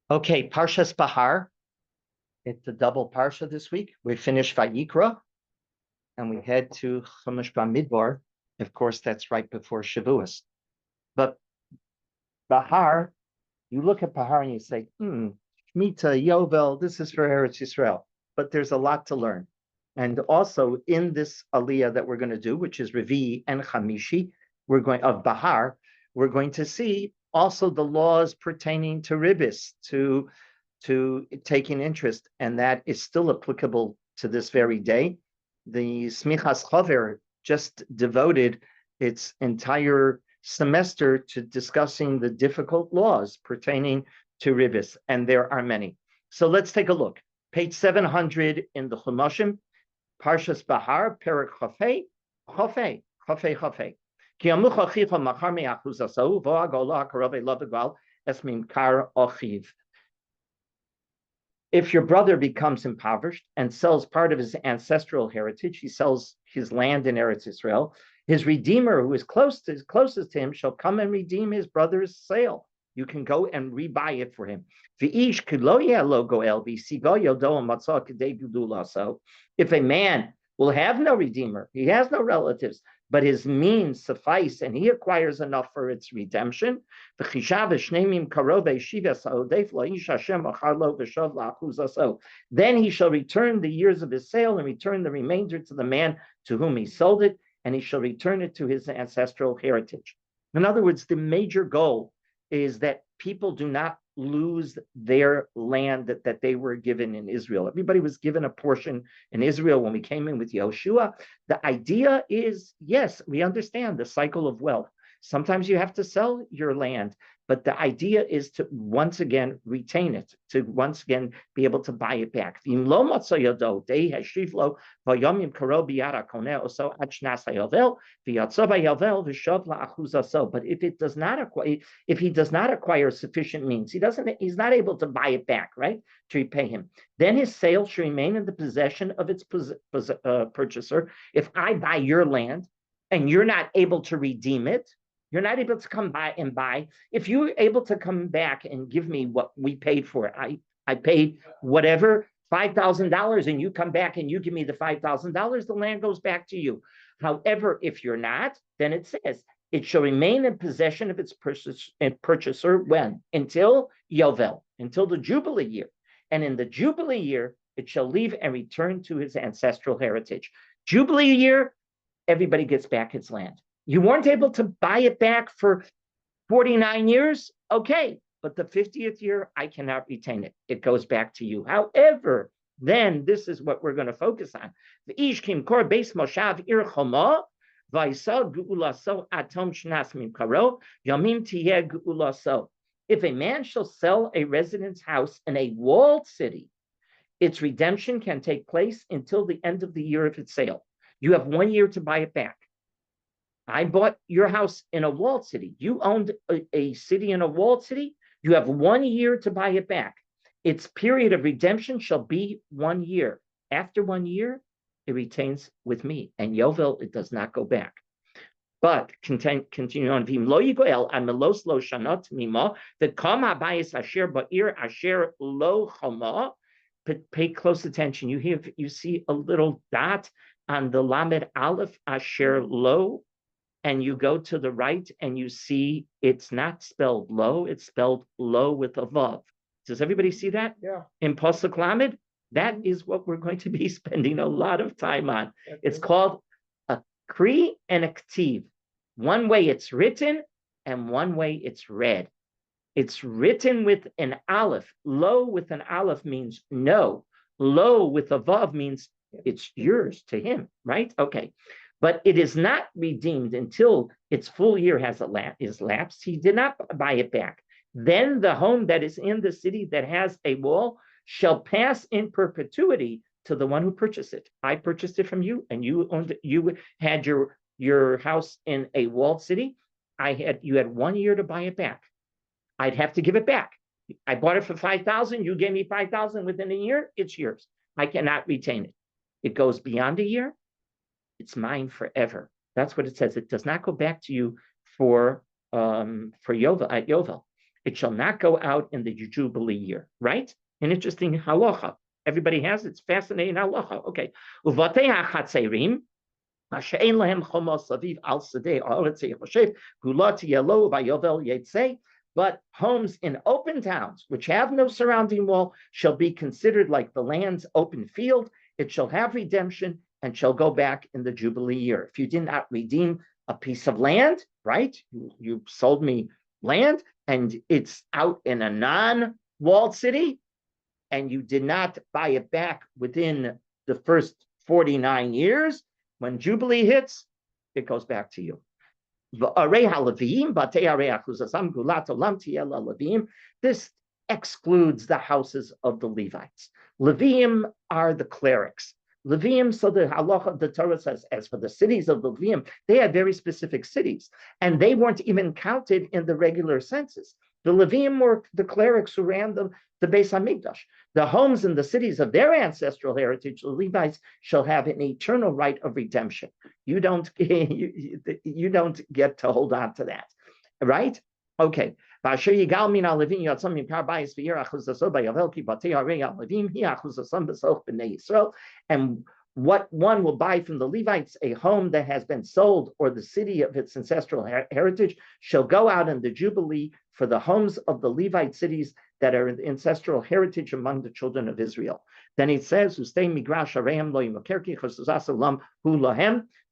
Okay, Parshas Bahar. It's a double parsha this week. We finish Vayikra and we head to Chumash Bamidbar. Of course, that's right before Shavuos. But Bahar, you look at Bahar and you say, Shemitah, Yovel, this is for Eretz Yisrael. But there's a lot to learn. And also in this aliyah that we're going to do, which is Revi and Chamishi, of Bahar, we're going to see also the laws pertaining to ribis, to taking interest, and that is still applicable to this very day. The Smichas Chaver just devoted its entire semester to discussing the difficult laws pertaining to ribis, and there are many. So let's take a look. Page 700 in the Chumashim, Parshas Bahar, Perek Chafei, Chafei, Chafei, Chafei. Ki amucha chicha machar me'achuzasau, vo'agola ha'karove lo esmim kar ochiv. If your brother becomes impoverished and sells part of his ancestral heritage, he sells his land in Eretz Israel, his redeemer, who is closest to him, shall come and redeem his brother's sale. You can go and rebuy it for him. If a man will have no redeemer, he has no relatives, but his means suffice and he acquires enough for its redemption, then he shall return the years of his sale and return the remainder to the man to whom he sold it, and he shall return it to his ancestral heritage. In other words, the major goal is that people do not lose their land that they were given in Israel. Everybody was given a portion in Israel when we came in with Yoshua. The idea is, yes, we understand the cycle of wealth. Sometimes you have to sell your land, but the idea is to once again retain it, to once again be able to buy it back. But if he does not acquire sufficient means, he's not able to buy it back, right, to repay him, then his sale should remain in the possession of its purchaser. If I buy your land and you're not able to redeem it, you're not able to come by and buy. If you're able to come back and give me what we paid for it, I paid whatever, $5,000, and you come back and you give me the $5,000, the land goes back to you. However, if you're not, then it says it shall remain in possession of its purchaser when? Until Yovel, until the Jubilee year. And in the Jubilee year, it shall leave and return to his ancestral heritage. Jubilee year, everybody gets back its land. You weren't able to buy it back for 49 years? Okay, but the 50th year, I cannot retain it. It goes back to you. However, then this is what we're going to focus on. If a man shall sell a residence house in a walled city, its redemption can take place until the end of the year of its sale. You have 1 year to buy it back. I bought your house in a walled city. You owned a city in a walled city. You have 1 year to buy it back. Its period of redemption shall be 1 year. After 1 year, it retains with me. And Yovel, it does not go back. But continue on. Pay close attention. You see a little dot on the Lamed Aleph Asher Lo, and you go to the right and you see it's not spelled low, it's spelled low with a vav. Does everybody see that? Yeah. In Pasuk Lamed, that is what we're going to be spending a lot of time on. Okay. It's called a Kri and a Ktiv. One way it's written and one way it's read. It's written with an aleph. Lo with an aleph means no. Lo with a vav means it's yours to him, right? Okay. But it is not redeemed until its full year is lapsed. He did not buy it back. Then the home that is in the city that has a wall shall pass in perpetuity to the one who purchased it. I purchased it from you, and you owned it. You had your house in a walled city. You had 1 year to buy it back. I'd have to give it back. I bought it for $5,000. You gave me $5,000 within a year. It's yours. I cannot retain it. It goes beyond a year. It's mine forever. That's what it says. It does not go back to you for Yovel at Yovel. It shall not go out in the Jubilee year, right? An interesting halacha. Everybody has it. It's fascinating halacha. Okay. Uvatei hachatzerim, she'ein lahem chomos saviv al sadeh haaretz yechoshev gulat yelo vayovel yetzei. But homes in open towns, which have no surrounding wall, shall be considered like the land's open field. It shall have redemption and shall go back in the Jubilee year. If you did not redeem a piece of land, right? You sold me land and it's out in a non-walled city, and you did not buy it back within the first 49 years, when Jubilee hits, it goes back to you. This excludes the houses of the Levites. Levim are the clerics. Levim, so the halacha, the Torah says, as for the cities of the Levim, they had very specific cities, and they weren't even counted in the regular census. The Levim were the clerics who ran the Beis Hamikdash. The homes and the cities of their ancestral heritage, the Levites shall have an eternal right of redemption. You don't get to hold on to that, right? Okay. And what one will buy from the Levites, a home that has been sold or the city of its ancestral heritage, shall go out in the Jubilee for the homes of the Levite cities that are in the ancestral heritage among the children of Israel. Then it says,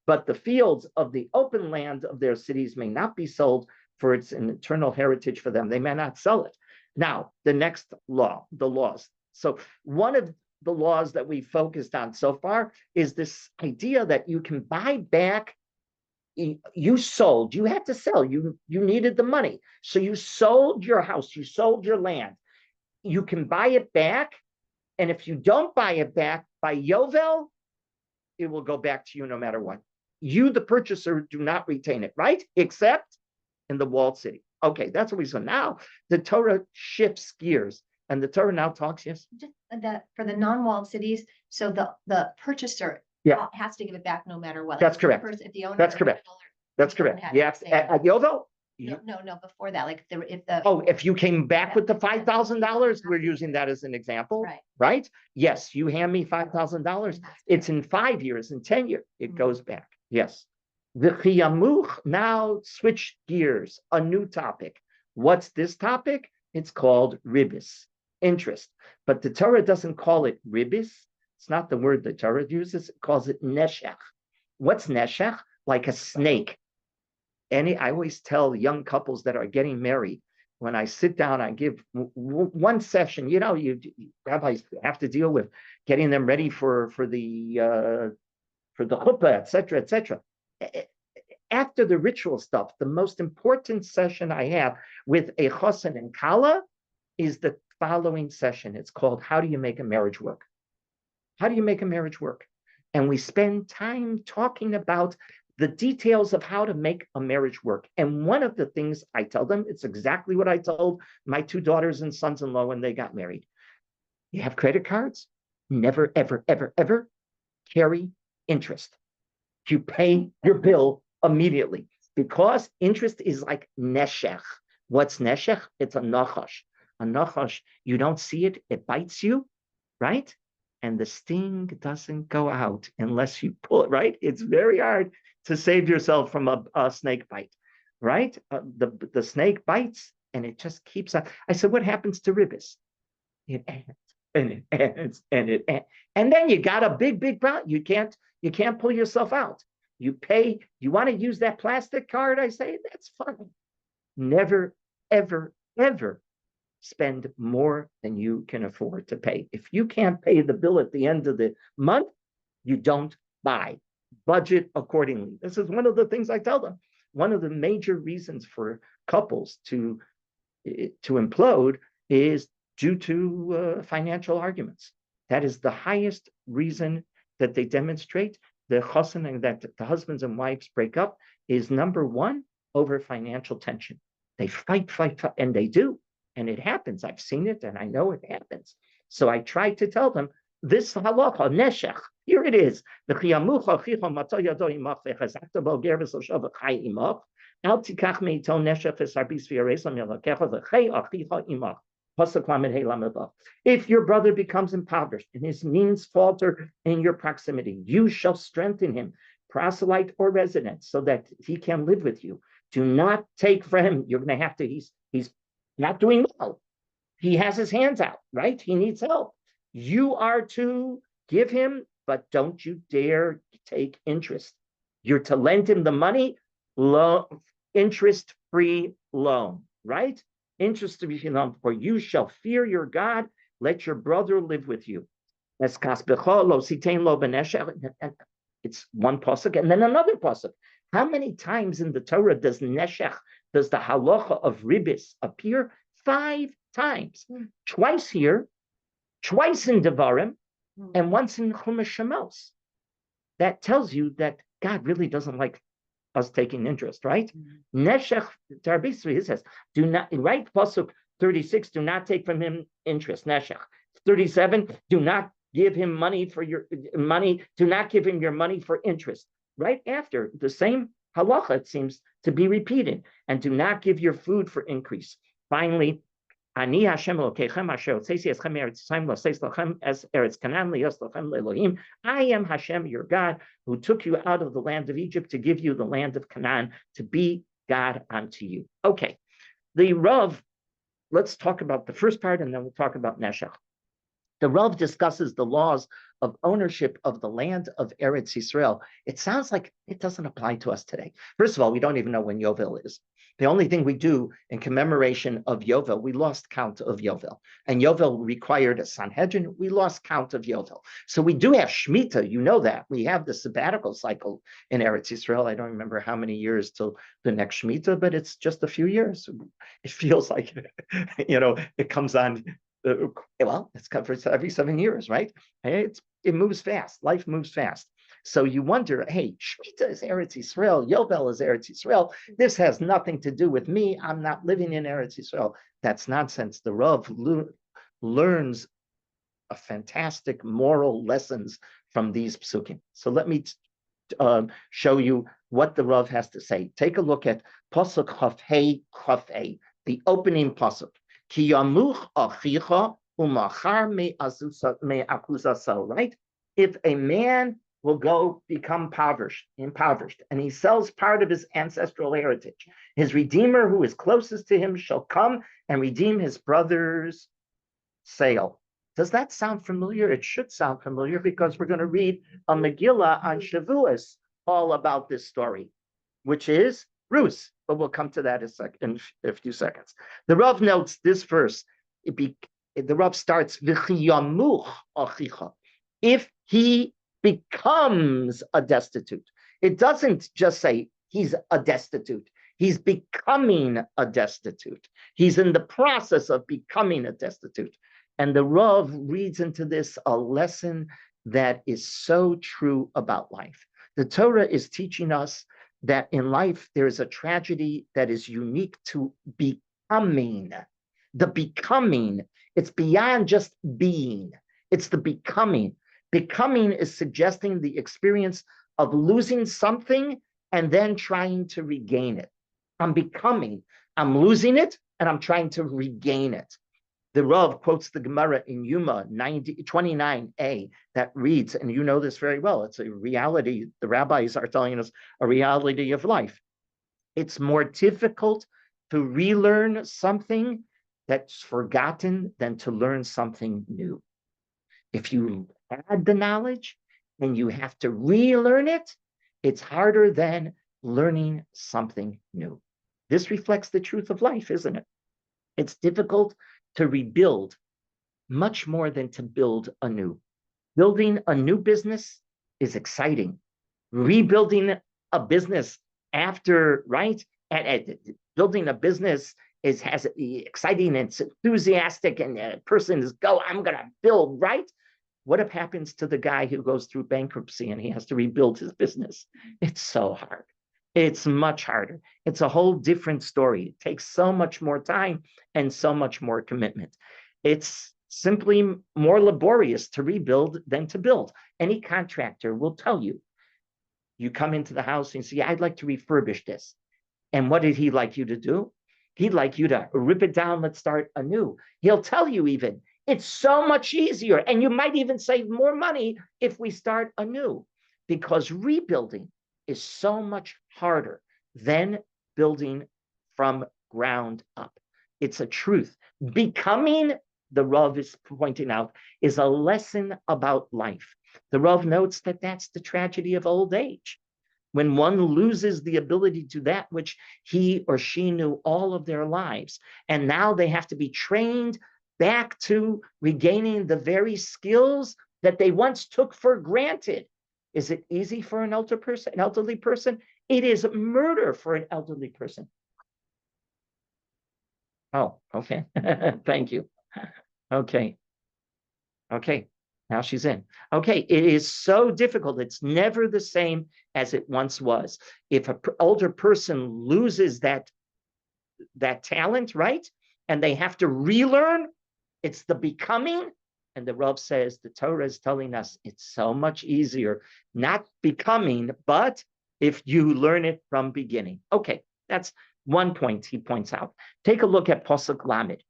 but the fields of the open land of their cities may not be sold, for it's an eternal heritage for them. They may not sell it. Now, the next law, the laws. So one of the laws that we focused on so far is this idea that you can buy back. You sold, you had to sell, you needed the money. So you sold your house, you sold your land. You can buy it back. And if you don't buy it back by Yovel, it will go back to you no matter what. You, the purchaser, do not retain it, right? Except in the walled city. Okay, that's what we saw. Now the Torah shifts gears, and the Torah now talks, yes? For the non-walled cities, so the purchaser has to give it back no matter what. That's correct. If the owner, that's correct. That's correct. Yes, at Yovel. No, before that, like if you came back with the $5,000, we're using that as an example, right? Yes, you hand me $5,000. It's in 5 years, in 10 years, it goes back. Yes. The Chiyamuch, now switch gears, a new topic. What's this topic? It's called ribis, interest. But the Torah doesn't call it ribis. It's not the word the Torah uses. It calls it neshech. What's neshech? Like a snake. I always tell young couples that are getting married, when I sit down, I give one session. You rabbis have to deal with getting them ready for the chuppah, etc., etc. After the ritual stuff, the most important session I have with a chosen and kala is the following session. It's called "How do you make a marriage work?" How do you make a marriage work? And we spend time talking about the details of how to make a marriage work. And one of the things I tell them, it's exactly what I told my 2 daughters and sons-in-law when they got married. You have credit cards? Never, ever, ever, ever carry interest. You pay your bill immediately, because interest is like neshech. What's neshech? It's a nachash. A nachash, you don't see it, it bites you, right? And the sting doesn't go out unless you pull it, right? It's very hard to save yourself from a snake bite, right? The snake bites and it just keeps on. I said, what happens to ribis? It ends and it ends and it ends. And then you got a big problem. You can't pull yourself out. You pay, you want to use that plastic card? I say, that's fine. Never, ever, ever spend more than you can afford to pay. If you can't pay the bill at the end of the month, you don't buy. Budget accordingly. This is one of the things I tell them. One of the major reasons for couples to implode is due to financial arguments. That is the highest reason that they demonstrate the chosen and that the husbands and wives break up is number one, over financial tension. They fight, and they do. And it happens. I've seen it and I know it happens. So I try to tell them, this halacha, neshech, here it is. If your brother becomes impoverished and his means falter in your proximity, you shall strengthen him, proselyte or resident, so that he can live with you. Do not take from him. You're going to have to, he's not doing well. He has his hands out, right? He needs help. You are to give him, but don't you dare take interest. You're to lend him the money, interest-free loan, right? Interest-free loan, for you shall fear your God. Let your brother live with you. It's one pasuk and then another pasuk. How many times in the Torah does neshech, does the halacha of ribis appear? 5 times. Twice here, twice in Devarim, and once in Chumash Shemos. That tells you that God really doesn't like us taking interest, right? Neshech Tarbisri, it says, do not, right? Pasuk 36, do not take from him interest. Neshech 37, do not give him money for your money. Do not give him your money for interest. Right after the same halacha, it seems to be repeated. And do not give your food for increase. Finally, Ani Hashem Elokechem Asher Hotzesi Eschem Eretz Yisrael Loseis Lochem Es Eretz Canaan Lios Lochem Le'Elohim. I am Hashem, your God, who took you out of the land of Egypt to give you the land of Canaan, to be God unto you. Okay, the Rav, let's talk about the first part and then we'll talk about Neshech. The Rav discusses the laws of ownership of the land of Eretz Yisrael. It sounds like it doesn't apply to us today. First of all, we don't even know when Yovel is. The only thing we do in commemoration of Yovel, we lost count of Yovel. And Yovel required a Sanhedrin. We lost count of Yovel. So we do have Shemitah, you know that. We have the sabbatical cycle in Eretz Yisrael. I don't remember how many years till the next Shemitah, but it's just a few years. It feels like, it comes on. Well, it's covered every 7 years, right? It moves fast. Life moves fast. So you wonder, hey, Shemitah is Eretz Yisrael, Yovel is Eretz Yisrael. This has nothing to do with me. I'm not living in Eretz Yisrael. That's nonsense. The Rav learns a fantastic moral lessons from these psukim. So let me show you what the Rav has to say. Take a look at Pasuk Chaf Hey, the opening Pasuk. Ki yamuch achicha umachar me'akuzaso, right? If a man will go become impoverished, and he sells part of his ancestral heritage, his redeemer who is closest to him shall come and redeem his brother's sale. Does that sound familiar? It should sound familiar because we're going to read a Megillah on Shavuos all about this story, which is Rus. But we'll come to that in a few seconds. The Rav notes this verse. The Rav starts, V'chiyamuch achicha. If he becomes a destitute. It doesn't just say he's a destitute. He's becoming a destitute. He's in the process of becoming a destitute. And the Rav reads into this a lesson that is so true about life. The Torah is teaching us that in life there is a tragedy that is unique to becoming. The becoming, it's beyond just being. It's the becoming. Becoming is suggesting the experience of losing something and then trying to regain it. I'm becoming, I'm losing it, and I'm trying to regain it. The Rav quotes the Gemara in Yuma 29a that reads, and you know this very well, it's a reality, the rabbis are telling us a reality of life. It's more difficult to relearn something that's forgotten than to learn something new. If you had the knowledge and you have to relearn it, it's harder than learning something new. This reflects the truth of life, isn't it? It's difficult to rebuild much more than to build anew. Building a new business is exciting. Rebuilding a business after, right? Building a business has exciting and it's enthusiastic, and the person is I'm going to build, right? What happens to the guy who goes through bankruptcy and he has to rebuild his business? It's so hard. It's much harder. It's a whole different story. It takes so much more time and so much more commitment. It's simply more laborious to rebuild than to build. Any contractor will tell you. You come into the house and say, I'd like to refurbish this. And what did he like you to do? He'd like you to rip it down, let's start anew. He'll tell you even, it's so much easier. And you might even save more money if we start anew, because rebuilding is so much harder than building from ground up. It's a truth. Becoming, the Rav is pointing out, is a lesson about life. The Rav notes that that's the tragedy of old age. When one loses the ability to that which he or she knew all of their lives, and now they have to be trained back to regaining the very skills that they once took for granted. Is it easy for an elderly person? It is murder for an elderly person. Oh, okay. Thank you. Okay. Okay. Now she's in. Okay. It is so difficult. It's never the same as it once was. If an older person loses that talent, right? And they have to relearn, it's the becoming. And the Rav says the Torah is telling us it's so much easier, not becoming, but if you learn it from beginning. Okay, that's one point he points out. Take a look at Pasuk Lamed.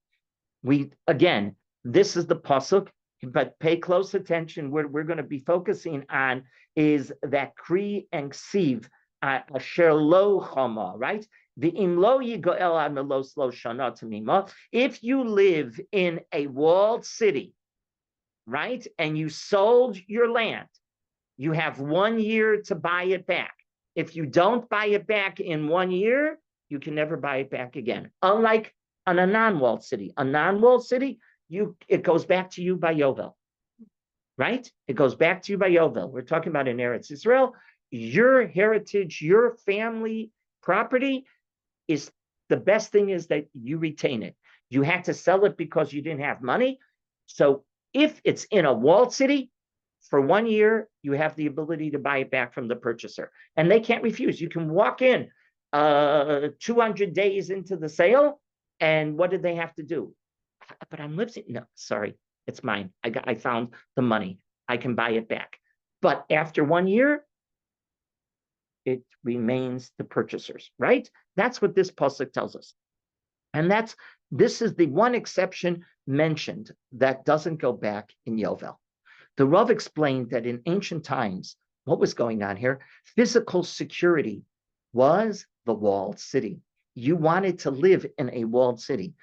Again, this is the Pasuk, but pay close attention. What we're going to be focusing on is that Kri and Ksiv, Asher Lo Chama, right? If you live in a walled city, right, and you sold your land, you have 1 year to buy it back. If you don't buy it back in 1 year, you can never buy it back again. Unlike on a non-walled city. A non-walled city, it goes back to you by Yovel, right? It goes back to you by Yovel. We're talking about in Eretz Israel. Your heritage, your family property is the best thing is that you retain it. You had to sell it because you didn't have money. So if it's in a walled city, for 1 year, you have the ability to buy it back from the purchaser. And they can't refuse. You can walk in 200 days into the sale, and what did they have to do? But I'm living. No, sorry, it's mine. I found the money. I can buy it back. But after 1 year, it remains the purchasers, right? That's what this pasuk tells us. And this is the one exception mentioned that doesn't go back in Yovel. The Rav explained that in ancient times, what was going on here? Physical security was the walled city. You wanted to live in a walled city.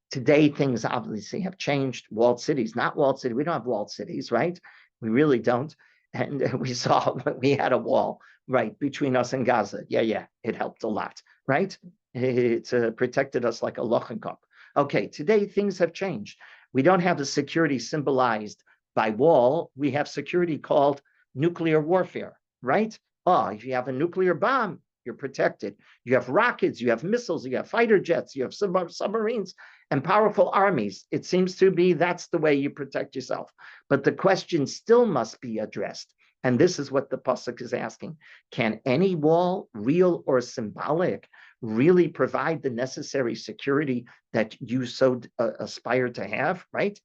Today, things obviously have changed. Walled cities, not walled city. We don't have walled cities, right? We really don't. And we saw when we had a wall, right, between us and Gaza. Yeah, it helped a lot, right? It protected us like a lochenkop. Okay, today things have changed. We don't have the security symbolized by wall. We have security called nuclear warfare, right? Oh, if you have a nuclear bomb, you're protected. You have rockets, you have missiles, you have fighter jets, you have submarines and powerful armies. It seems to be that's the way you protect yourself. But the question still must be addressed. And this is what the pasuk is asking. Can any wall, real or symbolic, really provide the necessary security that you so aspire to have, right?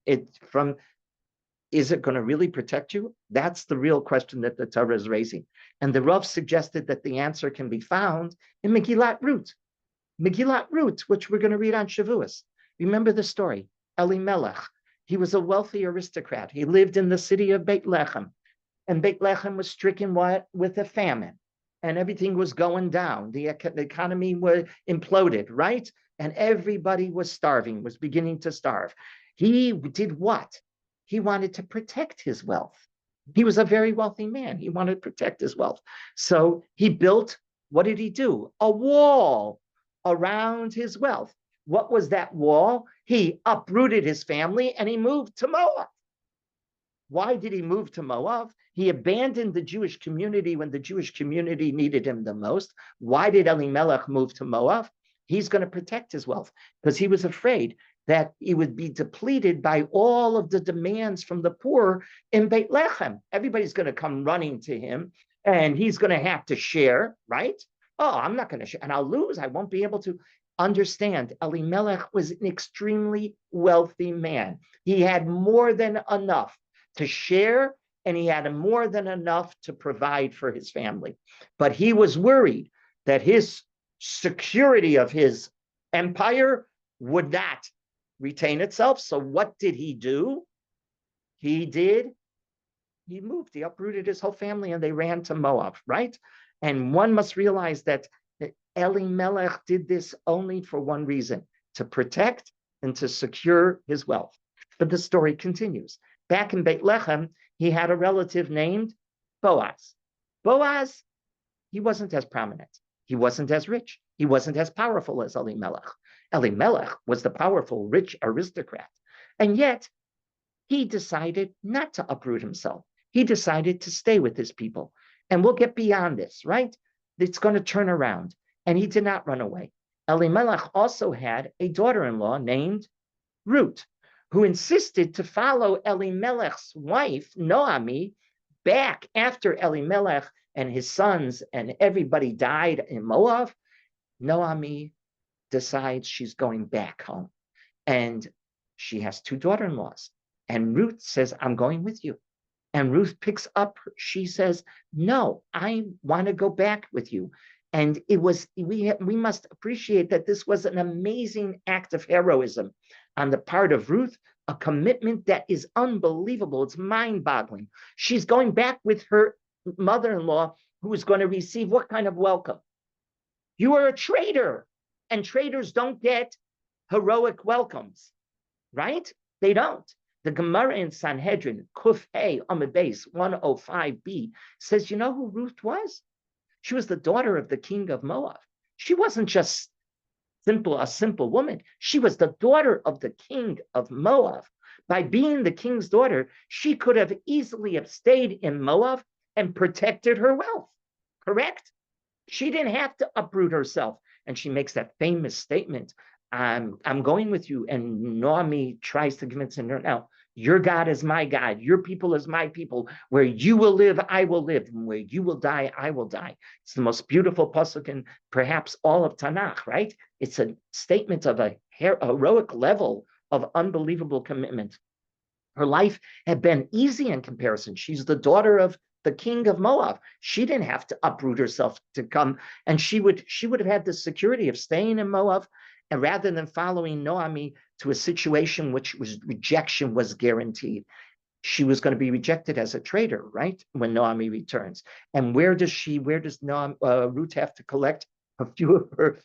Is it going to really protect you? That's the real question that the Torah is raising. And the Rav suggested that the answer can be found in Megillat Ruth. Megillat Ruth, which we're going to read on Shavuos. Remember the story. Elimelech, he was a wealthy aristocrat. He lived in the city of Beit Lechem. And Beit Lechem was stricken with a famine. And everything was going down. The economy was imploded, right? And everybody was starving, was beginning to starve. He did what? He wanted to protect his wealth. He was a very wealthy man. He wanted to protect his wealth. So he built, what did he do? A wall around his wealth. What was that wall? He uprooted his family and he moved to Moab. Why did he move to Moab? He abandoned the Jewish community when the Jewish community needed him the most. Why did Elimelech move to Moab? He's going to protect his wealth because he was afraid that he would be depleted by all of the demands from the poor in Beit Lechem. Everybody's going to come running to him and he's going to have to share, right? Oh, I'm not going to share and I'll lose. I won't be able to. Understand, Elimelech was an extremely wealthy man. He had more than enough to share, and he had more than enough to provide for his family. But he was worried that his security of his empire would not retain itself. So what did he do? He moved, he uprooted his whole family and they ran to Moab, right? And one must realize that Elimelech did this only for one reason, to protect and to secure his wealth. But the story continues. Back in Beit Lechem, he had a relative named Boaz. Boaz, he wasn't as prominent. He wasn't as rich. He wasn't as powerful as Elimelech. Elimelech was the powerful, rich aristocrat. And yet, he decided not to uproot himself. He decided to stay with his people. And we'll get beyond this, right? It's going to turn around. And he did not run away. Elimelech also had a daughter-in-law named Ruth, who insisted to follow Elimelech's wife, Naomi, back after Elimelech and his sons and everybody died in Moab. Naomi decides she's going back home. And she has two daughter-in-laws. And Ruth says, I'm going with you. And Ruth picks up, she says, no, I want to go back with you. And we must appreciate that this was an amazing act of heroism on the part of Ruth, a commitment that is unbelievable. It's mind-boggling. She's going back with her mother-in-law, who is going to receive what kind of welcome? You are a traitor, and traitors don't get heroic welcomes, right? They don't. The Gemara in Sanhedrin, Kuf Hey Amud Beis 105b, says, you know who Ruth was? She was the daughter of the king of Moab. She wasn't just a simple woman. She was the daughter of the king of Moab. By being the king's daughter, she could have easily have stayed in Moab and protected her wealth, correct? She didn't have to uproot herself. And she makes that famous statement, I'm going with you. And Naomi tries to convince her, no, your God is my God. Your people is my people. Where you will live, I will live. And where you will die, I will die. It's the most beautiful pasuk in perhaps all of Tanakh, right? It's a statement of a heroic level of unbelievable commitment. Her life had been easy in comparison. She's the daughter of the king of Moab. She didn't have to uproot herself to come, and she would have had the security of staying in Moab, and rather than following Naomi to a situation which was rejection was guaranteed. She was going to be rejected as a traitor, right? When Naomi returns. And where does Ruth have to collect a few of her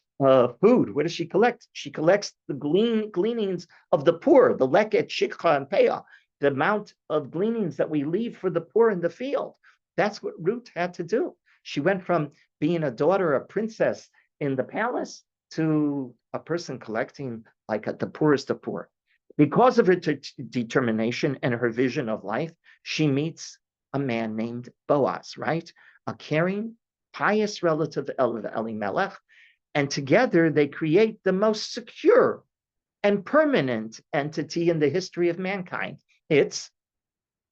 food? Where does she collect? She collects the gleanings of the poor, the leket, shikha, and peah, the amount of gleanings that we leave for the poor in the field. That's what Ruth had to do. She went from being a daughter, a princess in the palace, to a person collecting like the poorest of poor. Because of her determination and her vision of life, she meets a man named Boaz, right? A caring, pious relative of Elimelech. And together they create the most secure and permanent entity in the history of mankind. It's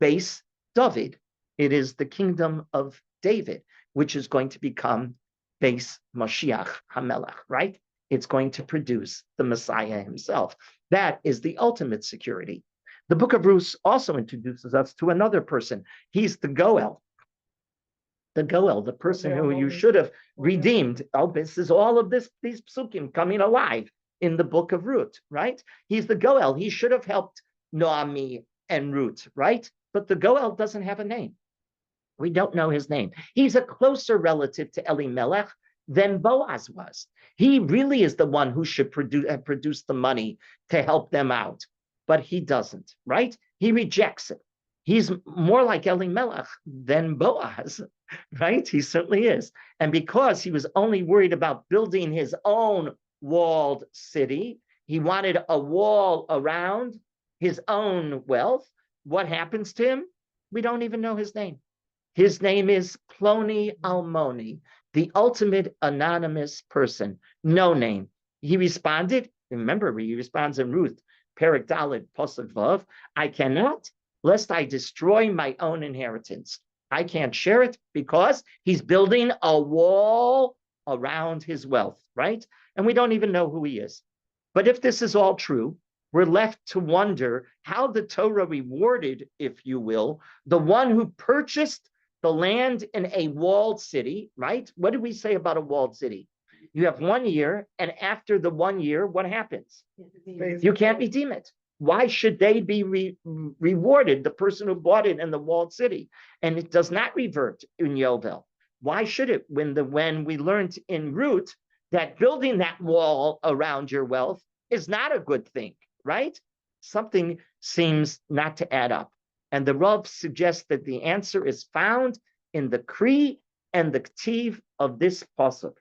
Beis David. It is the kingdom of David, which is going to become Beis Mashiach HaMelech, right? It's going to produce the Messiah himself. That is the ultimate security. The book of Ruth also introduces us to another person. He's the Goel. The Goel, the person who you should have redeemed. Oh, this is all of these psukim coming alive in the book of Ruth, right? He's the Goel. He should have helped Naomi and Ruth, right? But the Goel doesn't have a name. We don't know his name. He's a closer relative to Elimelech than Boaz was. He really is the one who should produce the money to help them out, but he doesn't, right? He rejects it. He's more like Elimelech than Boaz, right? He certainly is. And because he was only worried about building his own walled city, he wanted a wall around his own wealth. What happens to him? We don't even know his name. His name is Ploni Almoni, the ultimate anonymous person, no name. He responded, remember, he responds in Ruth, Perek Dalet, Pasuk Vav, I cannot, lest I destroy my own inheritance. I can't share it because he's building a wall around his wealth, right? And we don't even know who he is. But if this is all true, we're left to wonder how the Torah rewarded, if you will, the one who purchased the land in a walled city, right? What did we say about a walled city? You have 1 year, and after the 1 year, what happens? You can't redeem it. Why should they be rewarded, the person who bought it in the walled city? And it does not revert in Yovel. Why should it? When we learned in Ruth that building that wall around your wealth is not a good thing, right? Something seems not to add up. And the Rav suggests that the answer is found in the Kri and the Ktiv of this pasuk.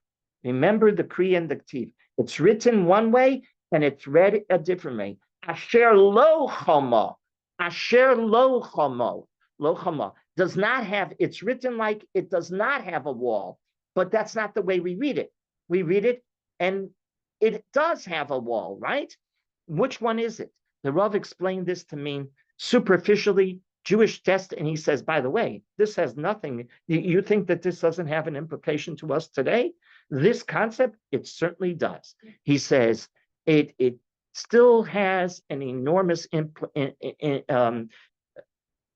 Remember the Kri and the Ktiv. It's written one way and it's read a different way. Asher lo chama. Asher lo chama. Lo chama does not have, it's written like it does not have a wall, but that's not the way we read it. We read it and it does have a wall, right? Which one is it? The Rav explained this to mean superficially Jewish destiny. And he says, by the way, this has nothing. You think that this doesn't have an implication to us today? This concept, it certainly does. He says it still has an enormous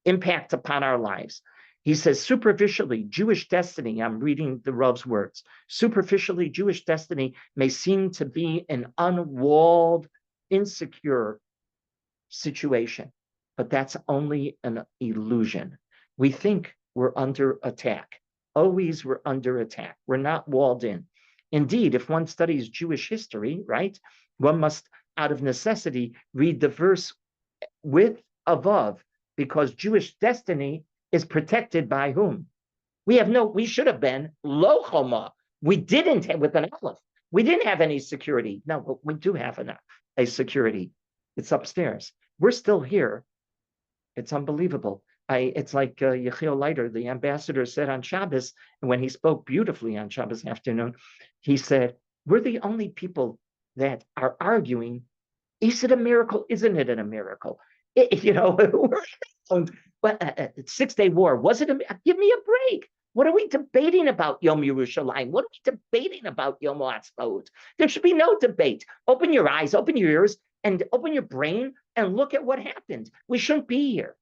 impact upon our lives. He says, superficially, Jewish destiny, I'm reading the Rav's words, superficially, Jewish destiny may seem to be an unwalled, insecure situation, but that's only an illusion. We think we're under attack. Always we're under attack. We're not walled in. Indeed, if one studies Jewish history, right, one must, out of necessity, read the verse with above, because Jewish destiny is protected by whom? We should have been lo choma. We didn't have, with an aleph. We didn't have any security. No, but we do have a security. It's upstairs. We're still here. It's unbelievable. It's like Yechiel Leiter, the ambassador, said on Shabbos, and when he spoke beautifully on Shabbos afternoon, he said, we're the only people that are arguing, is it a miracle? Isn't it a miracle? But 6 Day War, was it? Give me a break. What are we debating about Yom Yerushalayim? What are we debating about Yom Ha'atzmaut? There should be no debate. Open your eyes, open your ears, and open your brain and look at what happened. We shouldn't be here.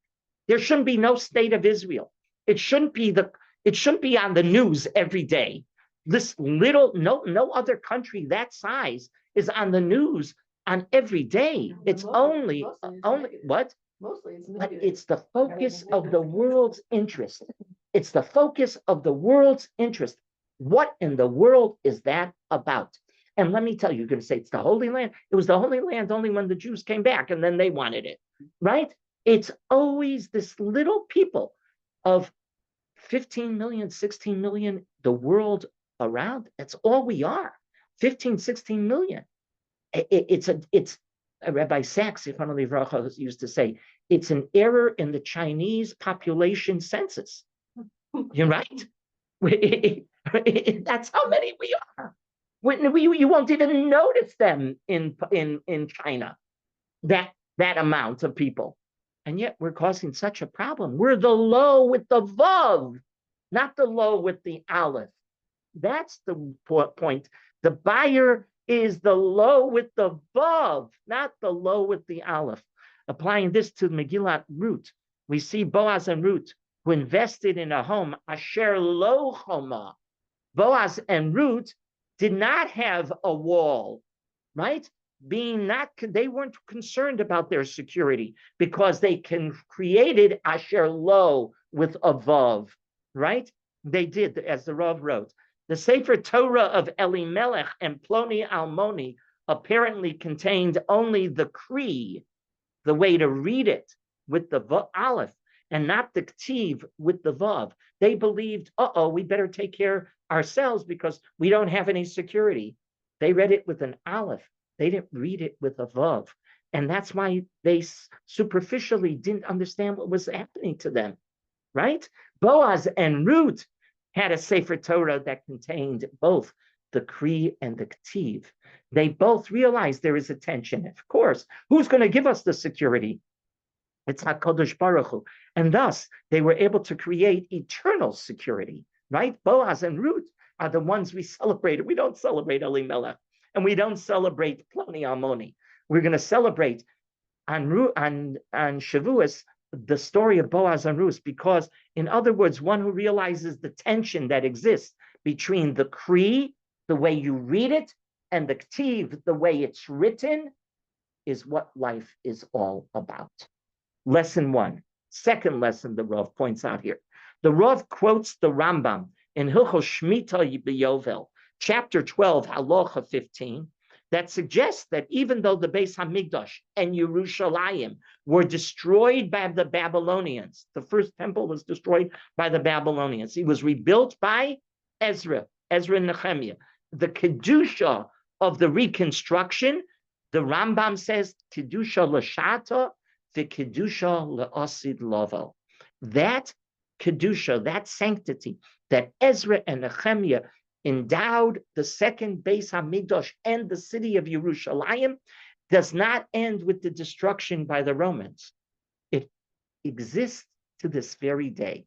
There shouldn't be no state of Israel. It shouldn't be on the news every day. This no other country that size is on the news on every day. It's only what? Mostly it's But it's the focus of the world's interest. It's the focus of the world's interest. What in the world is that about? And let me tell you, you're going to say it's the Holy Land. It was the Holy Land only when the Jews came back and then they wanted it, right? It's always this little people of 15 million, 16 million, the world around. That's all we are, 15, 16 million. It's Rabbi Sachs, used to say, it's an error in the Chinese population census. You're right. That's how many we are. You won't even notice them in China, that amount of people. And yet we're causing such a problem. We're the low with the vav, not the low with the aleph. That's the point. The buyer is the low with the vav, not the low with the aleph. Applying this to Megillat Ruth, we see Boaz and Ruth who invested in a home, asher lo choma. Boaz and Ruth did not have a wall, right? They weren't concerned about their security because they created asher lo with a vav, right? They did, as the Rav wrote. The Sefer Torah of Elimelech and Ploni Almoni apparently contained only the Kri, the way to read it, with the aleph, and not the Ktiv with the vav. They believed, we better take care ourselves because we don't have any security. They read it with an aleph. They didn't read it with a vav. And that's why they superficially didn't understand what was happening to them, right? Boaz and Ruth had a Sefer Torah that contained both the Kri and the Ktiv. They both realized there is a tension. Of course, who's going to give us the security? It's HaKadosh Baruch Hu. And thus, they were able to create eternal security, right? Boaz and Ruth are the ones we celebrate. We don't celebrate Elimelech, and we don't celebrate Ploni Almoni. We're going to celebrate on Shavuos the story of Boaz and Ruth, because, in other words, one who realizes the tension that exists between the Kri, the way you read it, and the Ktiv, the way it's written, is what life is all about. Lesson 1. Second lesson the Rav points out here. The Rav quotes the Rambam in Hilchos Shemitah B'Yovel, chapter 12, Halacha 15, that suggests that even though the Beis Hamikdash and Yerushalayim were destroyed by the Babylonians, the first temple was destroyed by the Babylonians. It was rebuilt by Ezra and Nehemiah. The Kedusha of the reconstruction, the Rambam says, Kedusha l'shata, the Kedusha l'osid lovo. That Kedusha, that sanctity that Ezra and Nehemiah endowed the second Beis Hamikdash and the city of Yerushalayim, does not end with the destruction by the Romans. It exists to this very day.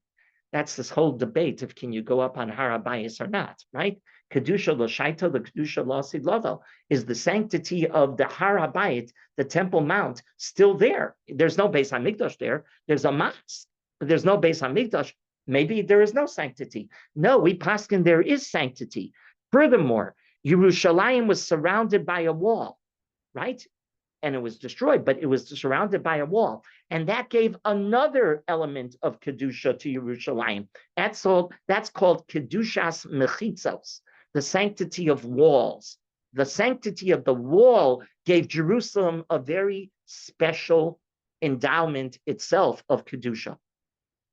That's this whole debate of can you go up on Har HaBayis or not, right? Kedusha l'shaita, the Kedusha l'osid lovo. Is the sanctity of the Har HaBayit, the Temple Mount, still there? There's no Beis Hamikdash there. There's a mosque, but there's no Beis Hamikdash. Maybe there is no sanctity. No, we paskin there is sanctity. Furthermore, Yerushalayim was surrounded by a wall, right? And it was destroyed, but it was surrounded by a wall. And that gave another element of Kedusha to Yerushalayim. That's called Kedushas Mechitzos, the sanctity of walls. The sanctity of the wall gave Jerusalem a very special endowment itself of Kedusha.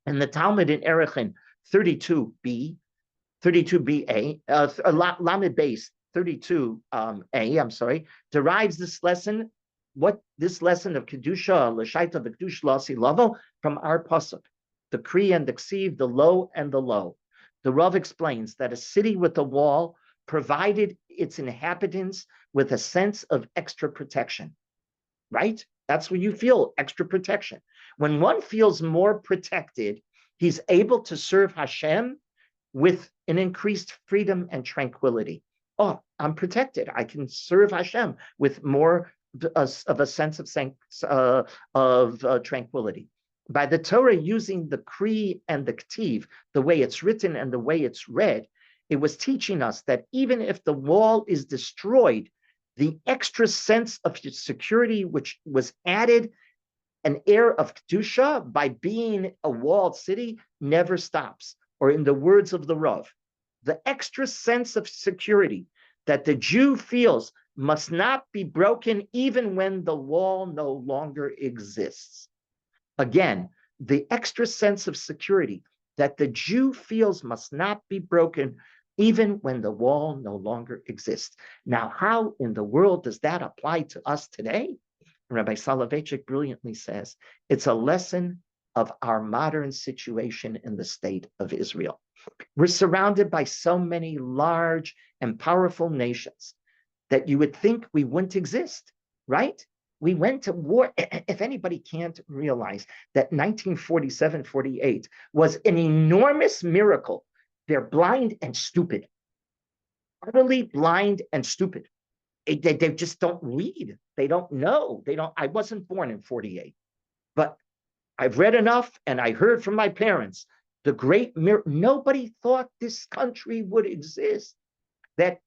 And the Talmud in Erechin 32b, Lamed Beis 32a, derives this lesson. This lesson of Kedusha, L'shaita v'Kedusha l'asi lavo, from our pasuk, the Kri and the Ksiv, the low and the low. The Rav explains that a city with a wall provided its inhabitants with a sense of extra protection, right? That's when you feel extra protection. When one feels more protected, he's able to serve Hashem with an increased freedom and tranquility. Oh, I'm protected. I can serve Hashem with more of a sense of tranquility. By the Torah using the Kri and the Ktiv, the way it's written and the way it's read, it was teaching us that even if the wall is destroyed, the extra sense of security which was added, an air of Kedusha, by being a walled city, never stops. Or in the words of the Rav, the extra sense of security that the Jew feels must not be broken even when the wall no longer exists. Again, the extra sense of security that the Jew feels must not be broken even when the wall no longer exists. Now, how in the world does that apply to us today? Rabbi Soloveitchik brilliantly says, it's a lesson of our modern situation in the state of Israel. We're surrounded by so many large and powerful nations that you would think we wouldn't exist, right? We went to war. If anybody can't realize that 1947-48 was an enormous miracle, they're blind and stupid, utterly blind and stupid. They just don't read. They don't know. I wasn't born in 48, but I've read enough and I heard from my parents, the great miracle. Nobody thought this country would exist. That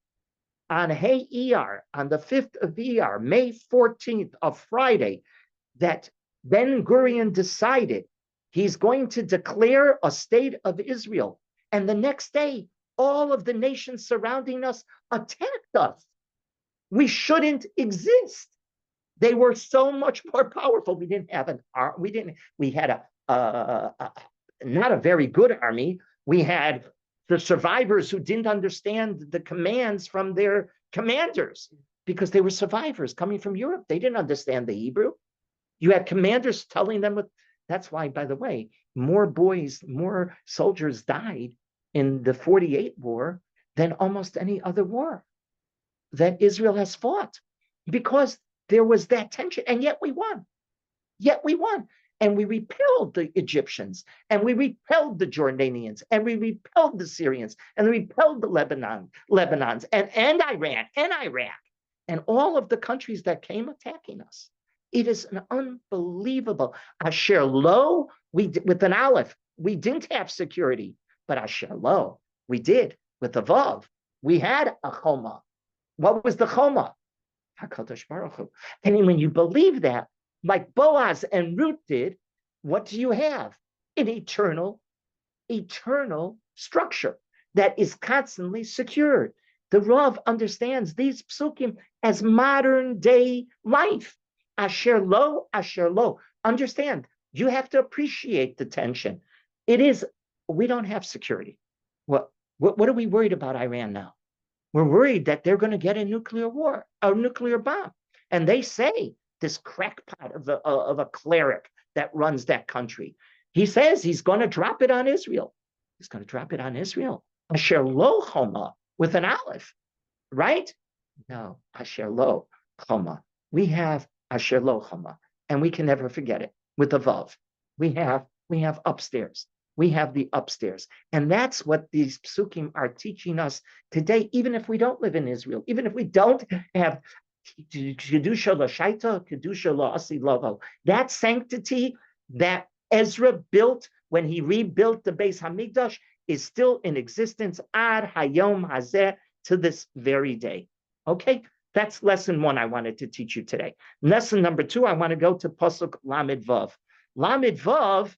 on Hey Iyar, on the 5th of Iyar, May 14th, a Friday, that Ben Gurion decided he's going to declare a state of Israel. And the next day, all of the nations surrounding us attacked us. We shouldn't exist. They were so much more powerful. We didn't have we had not a very good army. We had the survivors who didn't understand the commands from their commanders because they were survivors coming from Europe. They didn't understand the Hebrew. You had commanders telling them. That's why, by the way, more soldiers died in the 48 war than almost any other war that Israel has fought, because there was that tension, and yet we won. and we repelled the Egyptians, and we repelled the Jordanians, and we repelled the Syrians, and we repelled the Lebanons, and Iran, and Iraq, and all of the countries that came attacking us. It is an unbelievable. Asher lo, with an aleph, we didn't have security, but Asher lo, we did with a vav. We had a choma. What was the choma? HaKadosh Baruch Hu. And when you believe that, like Boaz and Ruth did, what do you have? An eternal structure that is constantly secured. The Rav understands these psukim as modern day life. Asher lo, asher lo. Understand, you have to appreciate the tension. We don't have security. What are we worried about Iran now? We're worried that they're going to get a nuclear bomb. And they say this crackpot of a cleric that runs that country, he says he's going to drop it on Israel. He's going to drop it on Israel. Asher lo choma, with an aleph, right? No, asher lo choma. We have asher lo choma, and we can never forget it with a vav. We have upstairs. We have the upstairs. And that's what these psukim are teaching us today, even if we don't live in Israel, even if we don't have kedusha l'shaita, kedusha la'asi lovo. That sanctity that Ezra built when he rebuilt the Beis Hamikdash is still in existence ad hayom hazeh, to this very day. Okay? That's lesson 1 I wanted to teach you today. Lesson number 2, I want to go to Pasuk Lamed Vav. Lamed Vav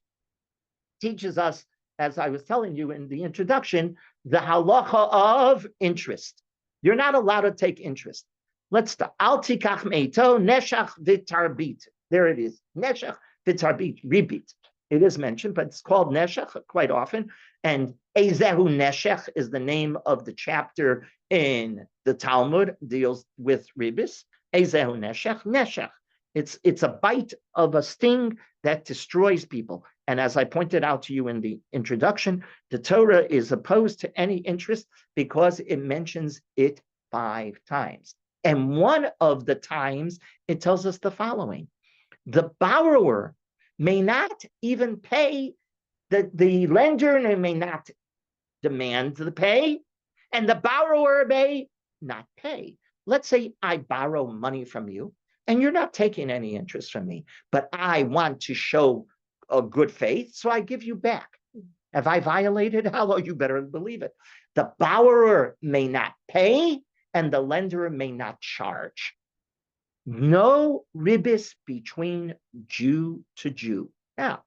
teaches us, as I was telling you in the introduction, the halacha of interest. You're not allowed to take interest. Let's start. Al tikach meito neshach v'tarbit. There it is. Neshach v'tarbit, ribit. It is mentioned, but it's called neshach quite often. And ezehu neshach is the name of the chapter in the Talmud, deals with ribis. Ezehu neshach, neshach. It's a bite of a sting that destroys people. And as I pointed out to you in the introduction, the Torah is opposed to any interest because it mentions it 5 times. And one of the times it tells us the following: the borrower may not even pay, the lender may not demand the pay, and the borrower may not pay. Let's say I borrow money from you, and you're not taking any interest from me, but I want to show a good faith, so I give you back. Have I violated? Hello, you better believe it. The borrower may not pay, and the lender may not charge. No ribis between Jew to Jew. Now,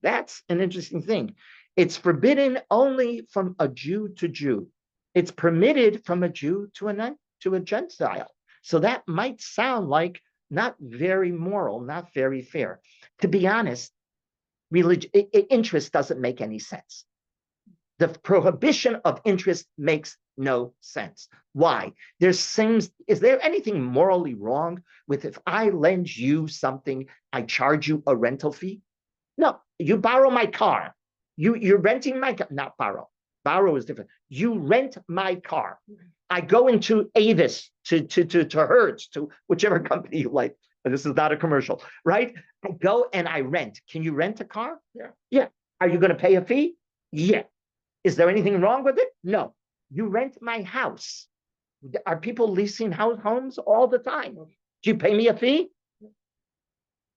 that's an interesting thing. It's forbidden only from a Jew to Jew. It's permitted from a Jew to a Gentile. So that might sound like not very moral, not very fair. To be honest, interest doesn't make any sense. The prohibition of interest makes no sense. Why? Is there anything morally wrong with if I lend you something, I charge you a rental fee? No, you borrow my car. You're renting my car, not borrow. Borrow is different. You rent my car. I go into Avis to Hertz, to whichever company you like. This is not a commercial, right? I go and I rent. Can you rent a car? Yeah. Are you going to pay a fee? Yeah. Is there anything wrong with it? No. You rent my house. Are people leasing homes all the time? Do you pay me a fee?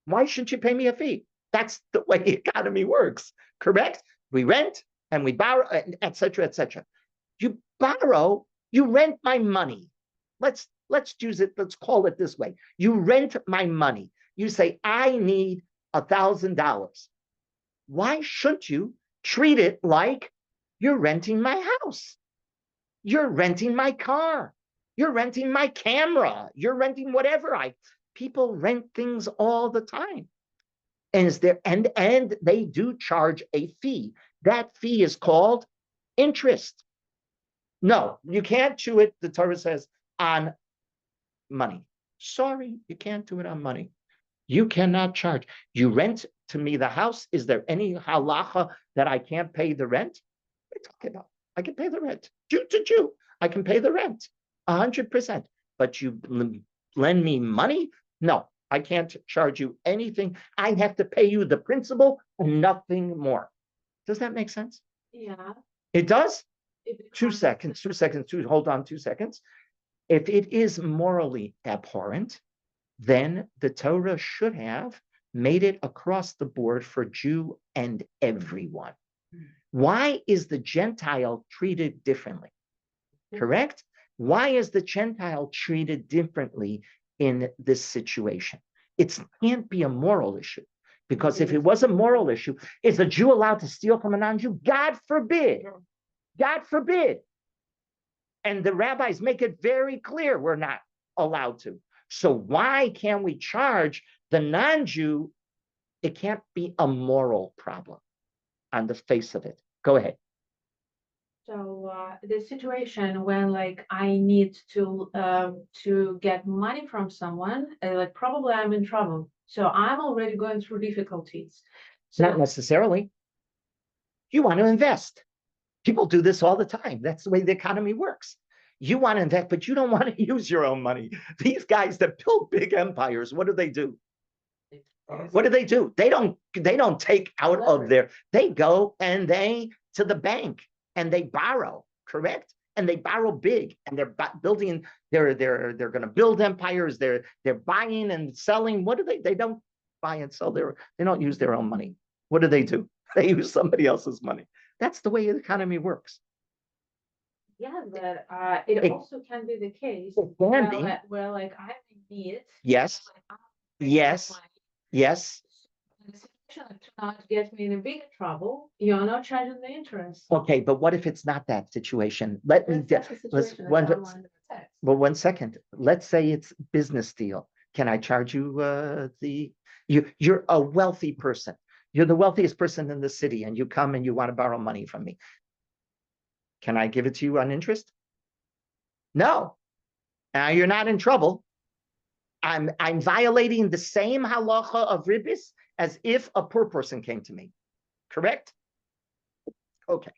Why shouldn't you pay me a fee? That's the way the economy works, correct? We rent and we borrow, etc., etc. You borrow, you rent my money. Let's use it. Let's call it this way. You rent my money. You say, I need $1,000. Why shouldn't you treat it like you're renting my house? You're renting my car. You're renting my camera. You're renting whatever. People rent things all the time. And they do charge a fee. That fee is called interest. No, you can't do it, the Torah says, on money. Sorry, you can't do it on money. You cannot charge. You rent to me the house. Is there any halacha that I can't pay the rent? What are you talking about? I can pay the rent. Jew to Jew, I can pay the rent 100%. But you lend me money? No, I can't charge you anything. I have to pay you the principal and nothing more. Does that make sense? Yeah. It does? It 2 becomes- seconds, 2 seconds, hold on 2 seconds. If it is morally abhorrent, then the Torah should have made it across the board for Jew and everyone. Why is the Gentile treated differently? Correct? Why is the Gentile treated differently in this situation? It can't be a moral issue. Because if it was a moral issue, is a Jew allowed to steal from a non-Jew? God forbid. God forbid. And the rabbis make it very clear we're not allowed to. So why can't we charge the non-Jew? It can't be a moral problem on the face of it. Go ahead. So the situation when like I need to get money from someone, like probably I'm in trouble. So I'm already going through difficulties. Not So necessarily. You want to invest. People do this all the time. That's the way the economy works. You want to invest, but you don't want to use your own money. These guys that build big empires, what do? What do? They don't take out of their, they go and they to the bank and they borrow, correct? And they borrow big and they're building, they're going to build empires. They're buying and selling. What do? They don't buy and sell they don't use their own money. What do? They use somebody else's money. That's the way the economy works. yeah, but it also can be the case can be. where like I'm in need. Yes. Like, I'm paying Yes. money. Yes. The situation to not get me in a bigger trouble, you're not charging the interest. Okay, but what if it's not that situation? Let me That's the let's situation. one, That's outlined in the text. well, 1 second. Let's say it's business deal. Can I charge you you're a wealthy person. You're the wealthiest person in the city and you come and you want to borrow money from me. Can I give it to you on interest? No. Now you're not in trouble. I'm violating the same halacha of ribis as if a poor person came to me. Correct? Okay.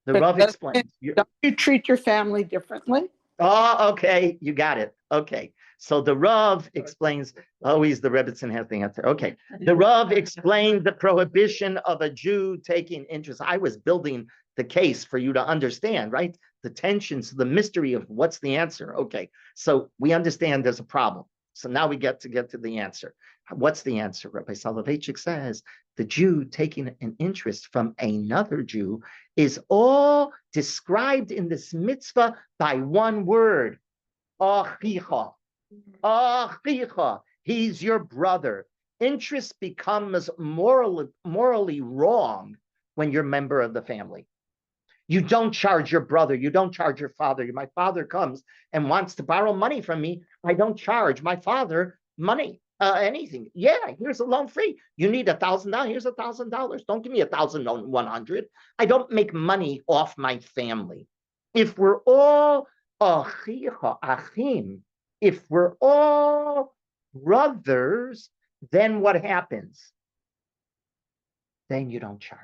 The But Rav doesn't explains. Don't you treat your family differently? Oh, okay. You got it. Okay. So the Rav explains, always the Rebbitzin has the answer. Okay. The Rav explained the prohibition of a Jew taking interest. I was building the case for you to understand, right? The tensions, the mystery of what's the answer. Okay. So we understand there's a problem. So now we get to the answer. What's the answer? Rabbi Soloveitchik says the Jew taking an interest from another Jew is all described in this mitzvah by one word, achicha. Achicha. He's your brother. Interest becomes morally wrong when you're a member of the family. You don't charge your brother. You don't charge your father. My father comes and wants to borrow money from me. I don't charge my father money, anything. Yeah, here's a loan free. You need $1,000. Here's $1,000. Don't give me 1,100. I don't make money off my family. If we're all achim, if we're all brothers, then what happens? Then you don't charge.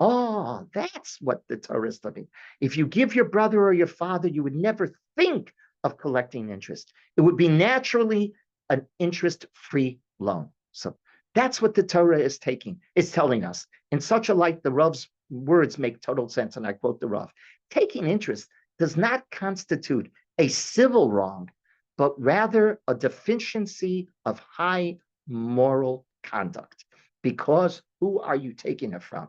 Oh, that's what the Torah is studying. If you give your brother or your father, you would never think of collecting interest. It would be naturally an interest-free loan. So that's what the Torah is telling us. In such a light, the Rav's words make total sense, and I quote the Rav. Taking interest does not constitute a civil wrong, but rather a deficiency of high moral conduct. Because who are you taking it from?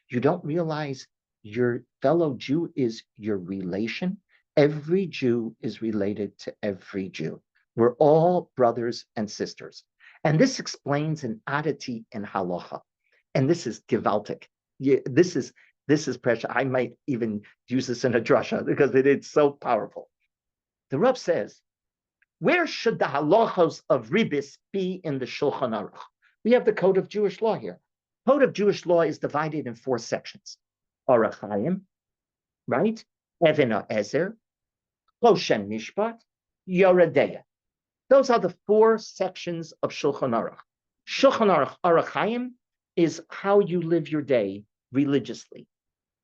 You don't realize your fellow Jew is your relation. Every Jew is related to every Jew. We're all brothers and sisters. And this explains an oddity in halacha. And this is gewaltig. This is precious. I might even use this in a drasha because it's so powerful. The Rav says, where should the halachos of ribis be in the Shulchan Aruch? We have the Code of Jewish Law here. Code of Jewish Law is divided in 4 sections. Orach Chaim, right? Even HaEzer, Choshen Mishpat, Yoredeya. Those are the 4 sections of Shulchan Aruch. Shulchan Aruch, Orach Chaim, is how you live your day religiously.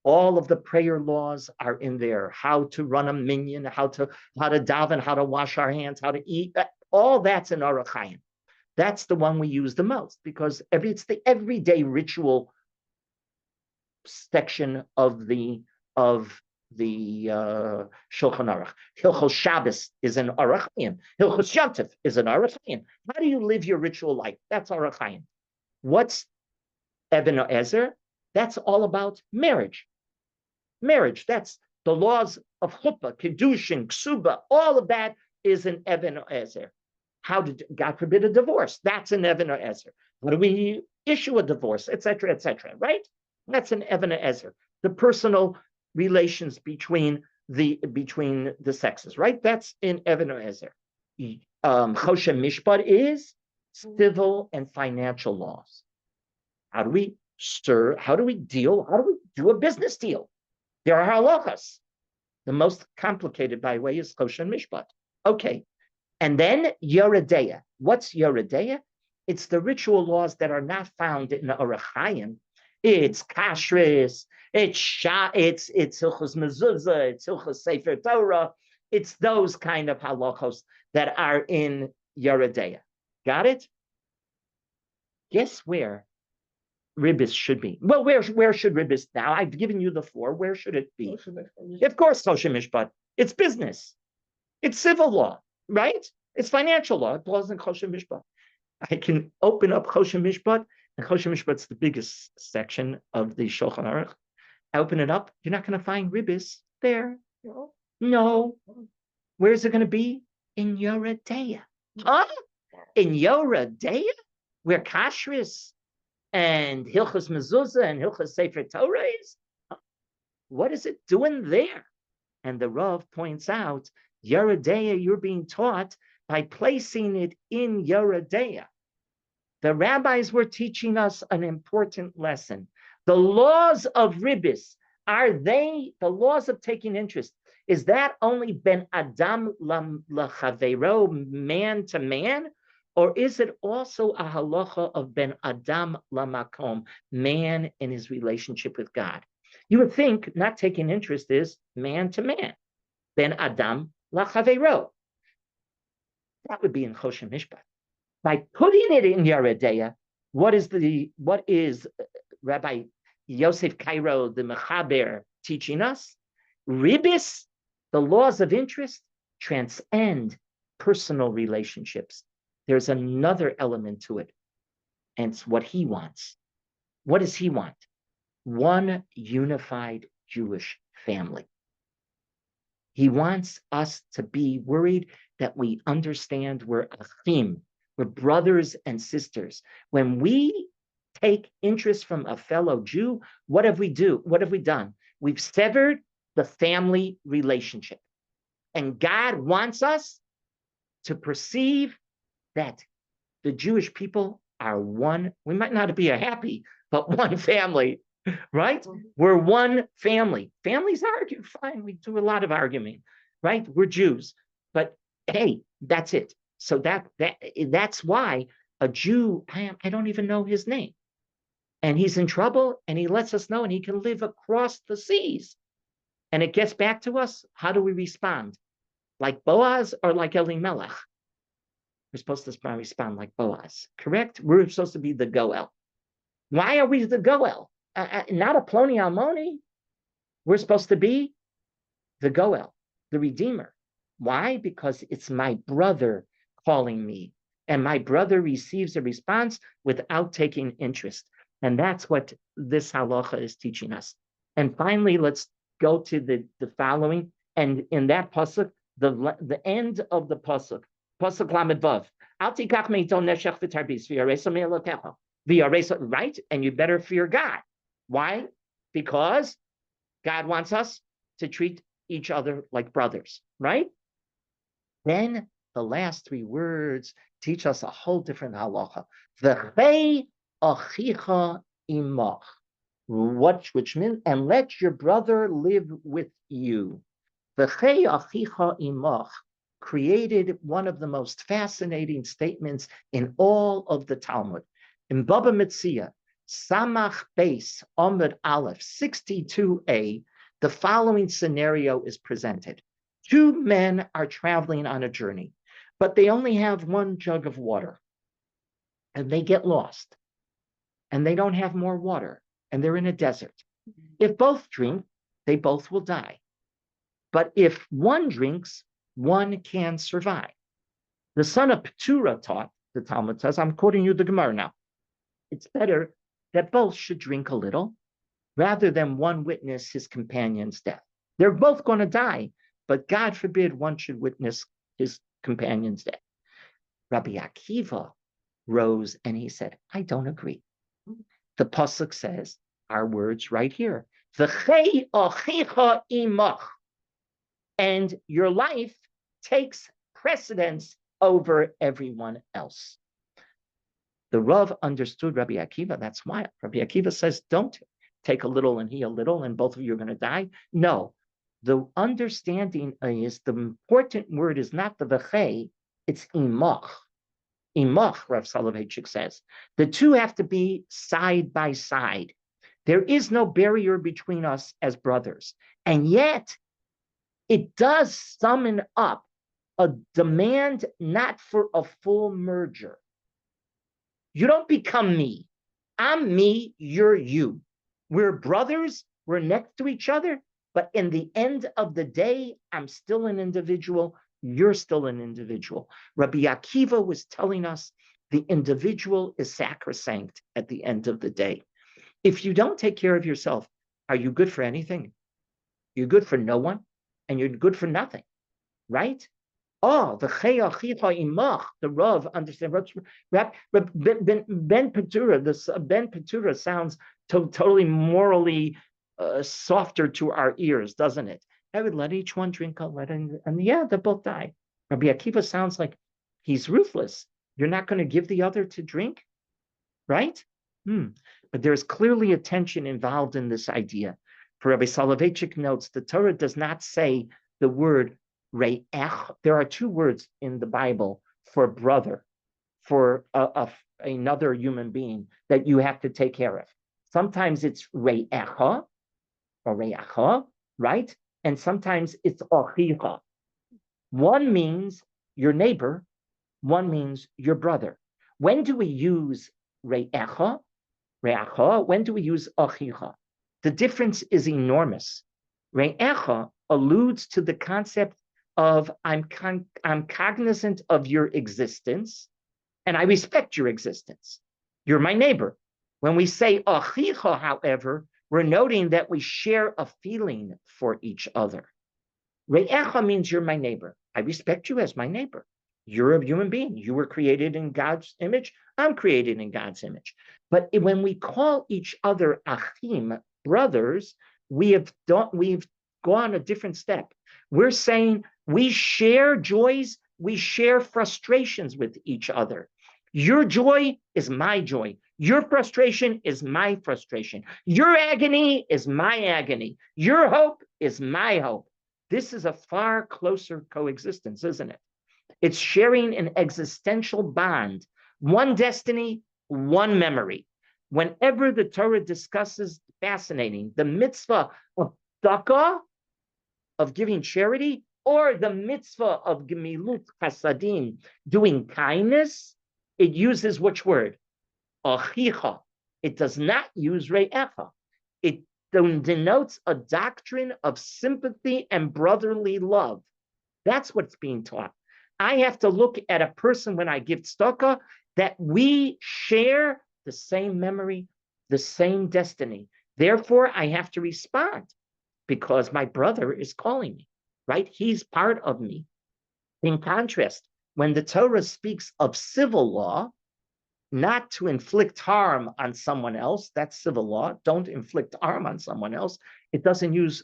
All of the prayer laws are in there. How to run a minyan, how to daven, how to wash our hands, how to eat. All that's in Orach Chaim. That's the one we use the most because it's the everyday ritual section of the Shulchan Aruch. Hilchos Shabbos is an Aruch Chaim. Hilchos Yontif is an Aruch Chaim. How do you live your ritual life? That's Aruch Chaim. What's Eben Ezer? That's all about marriage. Marriage. That's the laws of chuppah, kiddushin, ksuba. All of that is an Eben Ezer. How did God forbid a divorce? That's an Eben Ezer. How do we issue a divorce, etc., etc. Right? That's an Eben Ezer. The personal relations between the sexes, right? That's in Even Ezer. Choshen Mishpat is civil and financial laws. How do we How do we deal? How do we do a business deal? There are halachas. The most complicated, by the way, is Choshen Mishpat. Okay, and then Yoredeya. What's Yoredeya? It's the ritual laws that are not found in the Orach Chaim. It's kashrus, it's hilchos mezuzah, it's hilchos sefer Torah. It's those kind of halachos that are in Yoredeya. Got it? Guess where ribbis should be? Well, where should ribbis now? I've given you the four. Where should it be? Of course, Choshen Mishpat. It's business. It's civil law, right? It's financial law. It belongs in Choshen Mishpat. I can open up Choshen Mishpat. And Choshen Mishpat's the biggest section of the Shulchan Aruch. I open it up. You're not going to find ribbis there. No. Where's it going to be? In Yoredeya. Huh? In Yoredeya? Where kashrus and hilchos mezuzah and hilchos sefer Torah is? What is it doing there? And the Rav points out, Yoredeya, you're being taught by placing it in Yoredeya. The rabbis were teaching us an important lesson. The laws of ribbis, are they the laws of taking interest? Is that only ben adam lachavero, man to man? Or is it also a halacha of ben adam lamakom, man in his relationship with God? You would think not taking interest is man to man, ben adam lachavero. That would be in Choshen Mishpat. By putting it in Yoredeya, what is Rabbi Yosef Cairo, the Mechaber, teaching us? Ribbis, the laws of interest, transcend personal relationships. There's another element to it, and it's what he wants. What does he want? One unified Jewish family. He wants us to be worried that we understand we're achim, we're brothers and sisters. When we take interest from a fellow Jew, what have we done? We've severed the family relationship. And God wants us to perceive that the Jewish people are one. We might not be a happy, but one family, right? We're one family. Families argue, fine. We do a lot of arguing, right? We're Jews, but hey, that's it. So that's why a Jew, I don't even know his name. And he's in trouble and he lets us know and he can live across the seas. And it gets back to us. How do we respond? Like Boaz or like Elimelech? We're supposed to respond like Boaz, correct? We're supposed to be the Goel. Why are we the Goel? Not a Ploni Almoni. We're supposed to be the Goel, the Redeemer. Why? Because it's my brother calling me, and my brother receives a response without taking interest. And that's what this halacha is teaching us. And finally, let's go to the following. And in that pasuk, the end of the pasuk lamed vav. Al tikach meito neshech v'tarbis v'yareso me'elokecha v'yareso. Right, and you better fear God. Why? Because God wants us to treat each other like brothers. Right. Then the last three words teach us a whole different halacha. V'chei achicha imach. Which means, and let your brother live with you. V'chei achicha imach created one of the most fascinating statements in all of the Talmud. In Baba Metzia, Samach Beis Amud Aleph 62a, the following scenario is presented. Two men are traveling on a journey, but they only have one jug of water. and they get lost and they don't have more water and they're in a desert. If both drink, they both will die. But if one drinks, one can survive. The son of Petura taught, the Talmud says, I'm quoting you the Gemara now, it's better that both should drink a little rather than one witness his companion's death. They're both going to die, but God forbid one should witness his companion's death. Rabbi Akiva rose and he said, I don't agree. The pasuk says, our words right here, V'chei achicha imach, and your life takes precedence over everyone else. The Rav understood Rabbi Akiva. That's why Rabbi Akiva says, don't take a little and he a little and both of you are going to die. No, the understanding is the important word is not the v'chei, it's imach. Imach, Rav Soloveitchik says. The two have to be side by side. There is no barrier between us as brothers. And yet, it does summon up a demand not for a full merger. You don't become me. I'm me, you're you. We're brothers, we're next to each other, but in the end of the day, I'm still an individual, you're still an individual. Rabbi Akiva was telling us the individual is sacrosanct at the end of the day. If you don't take care of yourself, are you good for anything? You're good for no one, and you're good for nothing, right? Oh, the Rav understand. Ben Petura, this Ben Petura sounds totally morally softer to our ears, doesn't it? I would let each one drink a little, and yeah, they both die. Rabbi Akiva sounds like he's ruthless. You're not going to give the other to drink, right? But there's clearly a tension involved in this idea. For Rabbi Soloveitchik notes, the Torah does not say the word re'ech. There are two words in the Bible for brother, for another human being that you have to take care of. Sometimes it's re'echa or re'echa, right? And sometimes it's achicha. One means your neighbor, one means your brother. When do we use re'echa? Re'echa. When do we use achicha? The difference is enormous. Re'echa alludes to the concept of I'm cognizant of your existence and I respect your existence. You're my neighbor. When we say achicha, however, we're noting that we share a feeling for each other. Re'echa means you're my neighbor. I respect you as my neighbor. You're a human being. You were created in God's image. I'm created in God's image. But when we call each other achim, brothers, we've gone a different step. We're saying we share joys, we share frustrations with each other. Your joy is my joy. Your frustration is my frustration. Your agony is my agony. Your hope is my hope. This is a far closer coexistence, isn't it? It's sharing an existential bond, one destiny, one memory. Whenever the Torah discusses, fascinating, the mitzvah of tzedakah, of giving charity, or the mitzvah of gemilut chasadim, doing kindness, it uses which word? Achicha. It does not use re'echa. It denotes a doctrine of sympathy and brotherly love. That's what's being taught. I have to look at a person when I give tzedakah that we share the same memory, the same destiny. Therefore, I have to respond because my brother is calling me, right? He's part of me. In contrast, when the Torah speaks of civil law, not to inflict harm on someone else, that's civil law. Don't inflict harm on someone else. It doesn't use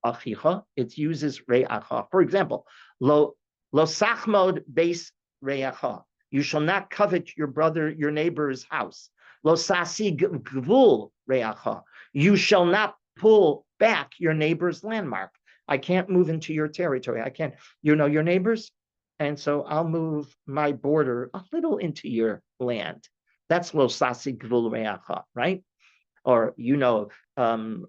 achicha, it uses re'acha. For example, lo sachmod beis re'acha. You shall not covet your brother, your neighbor's house. Lo sasi gvul re'acha. You shall not pull back your neighbor's landmark. I can't move into your territory. I can't, you know your neighbors? And so I'll move my border a little into your land. That's lo sasi gvul re'acha, right? Or, you know, Sasagas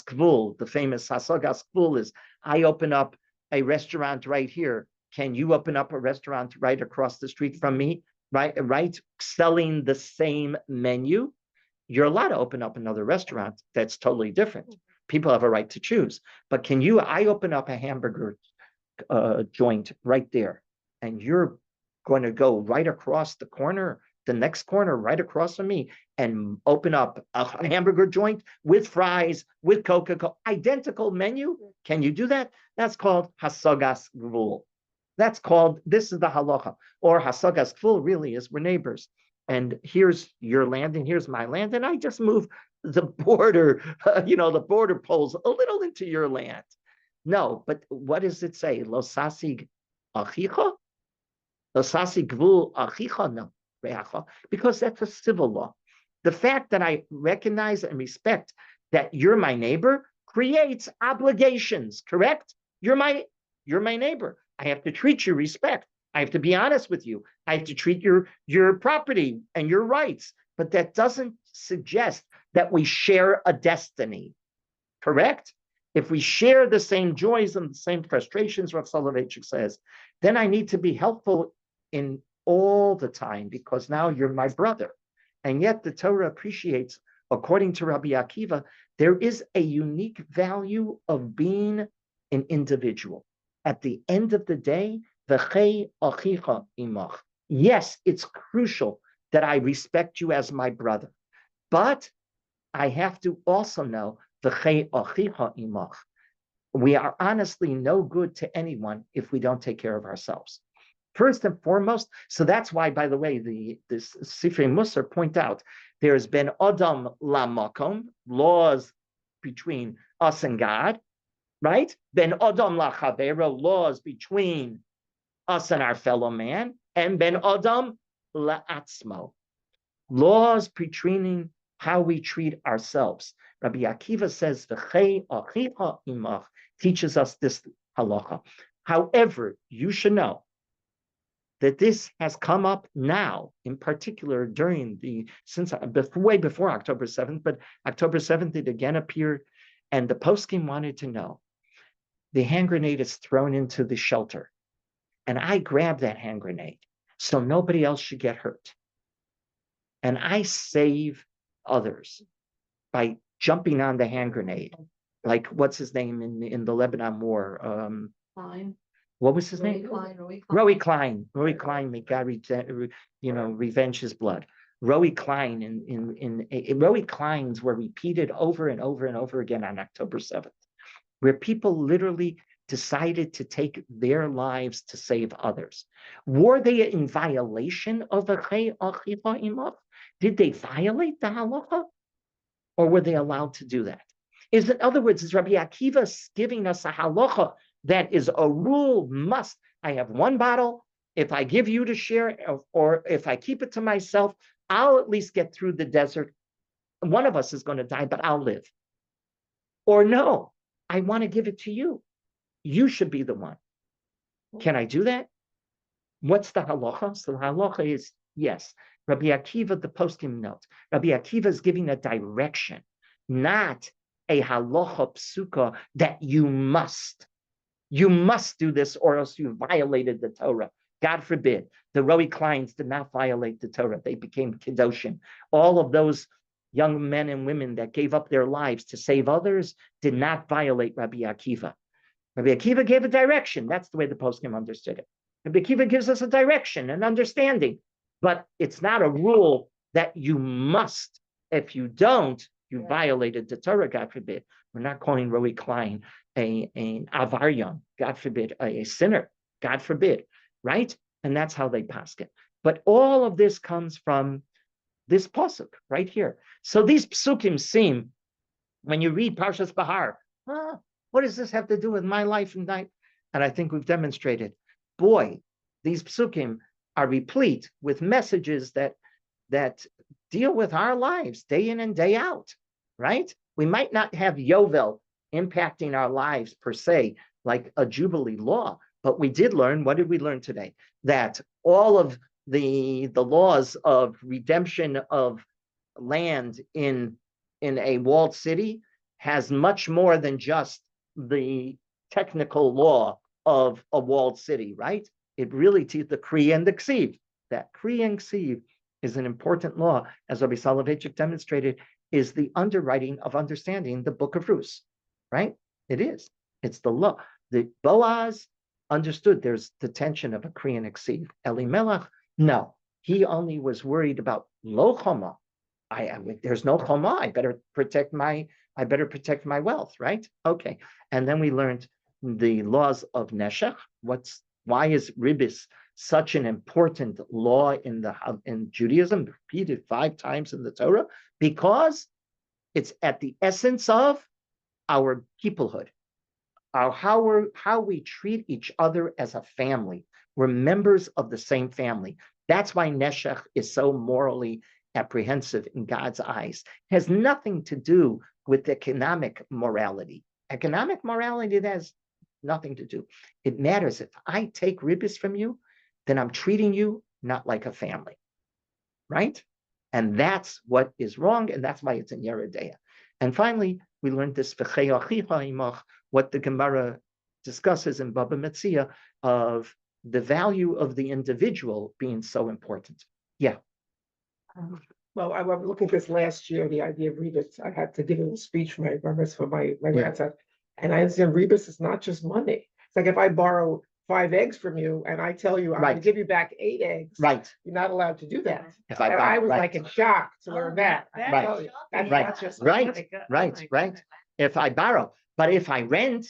Gvul, the famous Sasagas Gvul is, I open up a restaurant right here. Can you open up a restaurant right across the street from me? right, selling the same menu, you're allowed to open up another restaurant that's totally different. People have a right to choose. But I open up a hamburger joint right there, and you're going to go right across the next corner right across from me, and open up a hamburger joint with fries, with Coca-Cola, identical menu. Can you do that? That's called hasagas gvul. This is the halacha. Or hasagas gvul really is, we're neighbors. And here's your land and here's my land. And I just move the border, the border poles a little into your land. No, but what does it say? Losasi achicha? Losasi gvul achicha? No, because that's a civil law. The fact that I recognize and respect that you're my neighbor creates obligations, correct? You're my neighbor. I have to treat you respect. I have to be honest with you. I have to treat your property and your rights. But that doesn't suggest that we share a destiny, correct? If we share the same joys and the same frustrations, Rav Soloveitchik says, then I need to be helpful in all the time, because now you're my brother. And yet the Torah appreciates, according to Rabbi Akiva, there is a unique value of being an individual. At the end of the day, yes, it's crucial that I respect you as my brother, but I have to also know we are honestly no good to anyone if we don't take care of ourselves. First and foremost, so that's why, by the way, the Sifrei Musar point out there's been Adam Lamakom, laws between us and God, right? Ben Adam Lachavero, laws between us and our fellow man, and Ben Adam La'atzmo, laws between how we treat ourselves. Rabbi Akiva says, V'chei achicha imach, teaches us this halacha. However, you should know that this has come up now, in particular way before October 7th, but October 7th it again appeared, and the poskim wanted to know. The hand grenade is thrown into the shelter, and I grab that hand grenade so nobody else should get hurt. And I save others by jumping on the hand grenade, like what's his name in the Lebanon War? Fine. What was his name? Rowie Klein. Rowie Klein, may God revenge his blood. Rowie Klein in Rowie Kleins were repeated over and over and over again on October 7th, where people literally decided to take their lives to save others. Were they in violation of the Chei Achiva Imach? Did they violate the halacha? Or were they allowed to do that? In other words, is Rabbi Akiva giving us a halacha that is a rule must? I have one bottle. If I give you to share, or if I keep it to myself, I'll at least get through the desert. One of us is going to die, but I'll live. Or no, I want to give it to you. You should be the one. Can I do that? What's the halacha? So the halacha is yes. Rabbi Akiva, the poskim note, Rabbi Akiva is giving a direction, not a halacha psuka that you must do this or else you violated the Torah. God forbid. The Rowie Kleins did not violate the Torah. They became kedoshim. All of those young men and women that gave up their lives to save others did not violate Rabbi Akiva. Rabbi Akiva gave a direction. That's the way the poskim understood it. Rabbi Akiva gives us a direction, an understanding. But it's not a rule that you must. If you don't, you violated the Torah, God forbid. We're not calling Rowie Klein an avaryan, God forbid, a sinner, God forbid, right? And that's how they pass it. But all of this comes from this pasuk right here. So these psukim seem, when you read Parashat Behar, what does this have to do with my life and life? And I think we've demonstrated, boy, these psukim are replete with messages that deal with our lives day in and day out, right? We might not have Yovel impacting our lives per se, like a Jubilee law, but we did learn, what did we learn today? That all of the laws of redemption of land in a walled city has much more than just the technical law of a walled city, right? It really teaches the Kri and the Ksiv. that Kriya Ksiv is an important law, as Rabbi Soloveitchik demonstrated, is the underwriting of understanding the book of Ruth, right? It is. It's the law. The Boaz understood there's the tension of a Kriya Ksiv. Elimelech, no. He only was worried about lo choma. There's no choma. I better protect my wealth, right? Okay. And then we learned the laws of neshech. Why is ribis such an important law in Judaism, repeated 5 times in the Torah? Because it's at the essence of our peoplehood, how we treat each other as a family. We're members of the same family. That's why neshech is so morally apprehensive in God's eyes. It has nothing to do with economic morality. Economic morality, that has nothing to do. It matters if I take ribis from you, then I'm treating you not like a family, right? And that's what is wrong, and that's why it's in Yeridea. And finally, we learned this what the Gemara discusses in Baba Metzia of the value of the individual being so important. Yeah. Well, I was looking at this last year, the idea of rebus. I had to give a speech for my grandson. And I understand rebus is not just money. It's like if I borrow 5 eggs from you and I tell you I'm going to give you back 8 eggs, right? You're not allowed to do that. If I was like in shock to learn that. Right. That's Right. not just Right. If I borrow, but if I rent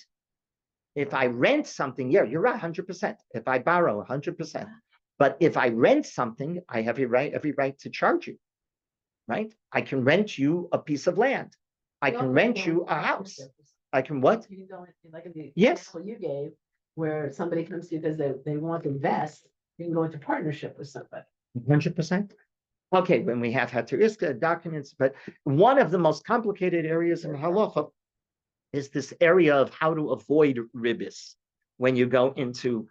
something, yeah, you're right, 100%. If I borrow 100%, but if I rent something, I have every right to charge you, right? I can rent you a piece of land. I can rent you a house. I can what? You don't, like in the Yes. example you gave, where somebody comes to you because they want to invest, you can go into partnership with somebody. 100%. Okay, when we have Heter Iska documents, but one of the most complicated areas in halacha is this area of how to avoid ribis. When you go into,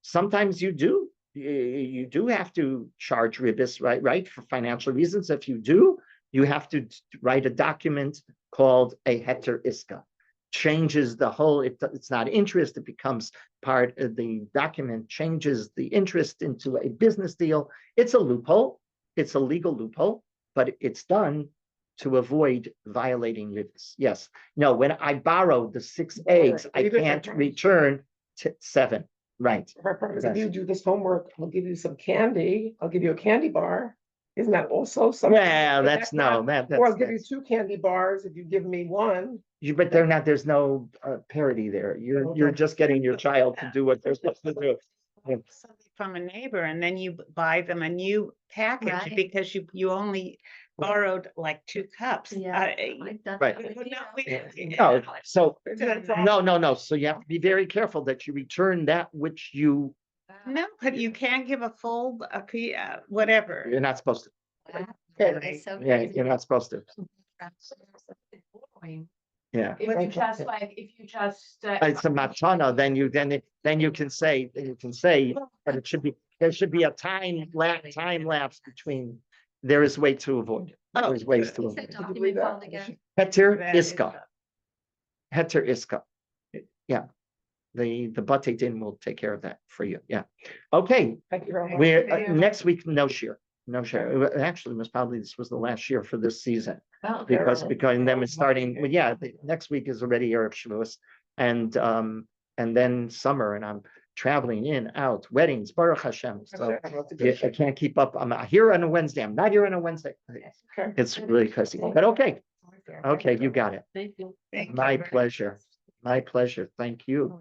sometimes you do have to charge ribis, right? For financial reasons. If you do, you have to write a document called a Heter Iska. Changes the whole, it's not interest, it becomes part of the document, changes the interest into a business deal. It's a loophole, it's a legal loophole, but it's done to avoid violating ribis. Yes. No, when I borrow the 6 eggs, I can't return 7. Right. If you do this homework, I'll give you some candy. I'll give you a candy bar. Isn't that also something? Well, that's no, that's Or I'll give you 2 candy bars if you give me 1. But they're not. There's no parity there. You're just getting your child to do what they're supposed to do. Something from a neighbor, and then you buy them a new package Right. because you only borrowed like 2 cups. Yeah. Right. No, so no. So you have to be very careful that you return that which you. No, but you can't give a full whatever. You're not supposed to. That is so Yeah, crazy. you're not supposed to. Yeah. If you just It's a matana, then you can say, but there should be a time lapse between. There is way to avoid it. There's ways to What's avoid that it. document called again? Heter That is Iska. Heter Iska. Yeah. The Bate Din will take care of that for you. Yeah. Okay. Thank you very much. We're next week, no Shiur. Actually, this was the last year for this season. Oh, Because and then it's starting, well, yeah, next week is already Erev Shavuos, and then summer, and I'm traveling in, out, weddings, Baruch Hashem. So I can't keep up. I'm here on a Wednesday. I'm not here on a Wednesday. It's really crazy, but okay, you got it. Thank you. My pleasure. Thank you.